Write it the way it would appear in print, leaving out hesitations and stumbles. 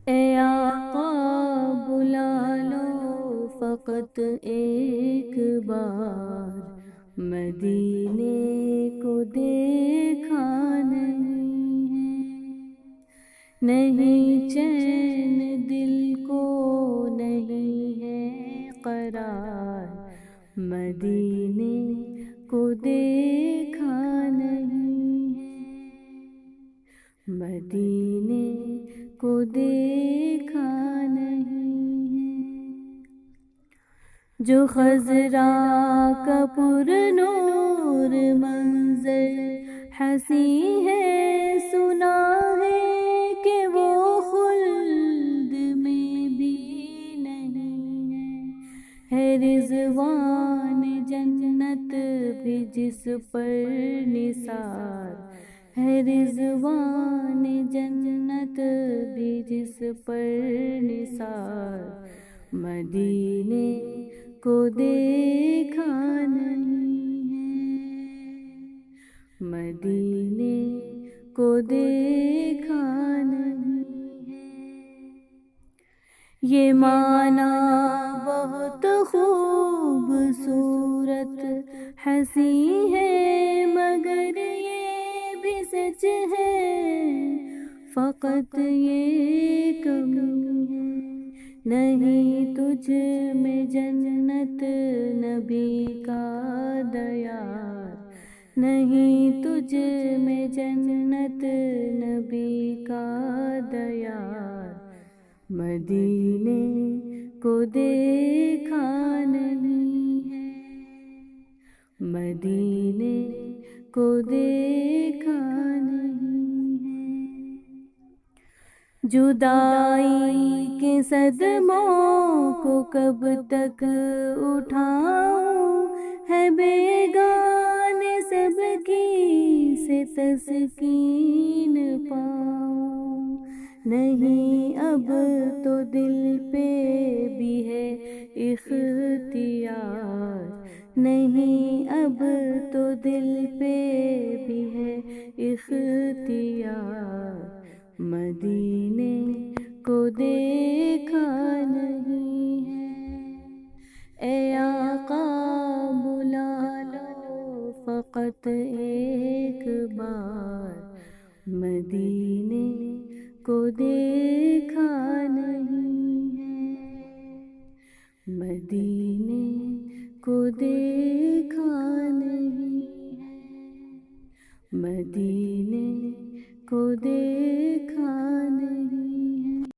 اے آقا بلا لو فقط ایک بار، مدینے کو دیکھا نہیں ہے، نہیں چین دل کو نہیں ہے قرار، مدینے کو دیکھا نہیں ہے، مدینے کو دیکھا نہیں ہے۔ جو خضرا کا پر نور منظر حسین ہے، سنا ہے کہ وہ خلد میں بھی نہیں ہے رضوان جنت بھی جس پر نثار، ہے رضوان جنت بھی جس پر نثار، مدینے کو دیکھا نہیں ہے، مدینے کو دیکھا نہیں ہے۔ یہ معنی بہت خوبصورت حسین ہے، مگر یہ بھی سچ ہے فقط یہ کمی ہے، نہیں تجھ میں جنت نبی کا دیار، نہیں تجھ میں جنت نبی کا دیار، مدینے کو دیکھا نہیں ہے، مدینے کو دیکھا نہیں ہے۔ جدائی کے صدموں کو کب تک اٹھاؤں، ہے بیگانے سب کی سے تسکین پاؤں، نہیں اب تو دل پہ بھی ہے اختیار، نہیں اب تو دل پہ بھی ہے اختیار، مدینے کو دیکھا نہیں ہے۔ اے آقا بلا لو فقط ایک بار، مدینے کو دیکھا نہیں ہے، مدینے کو دیکھا نہیں ہے، مدینے کو دیکھا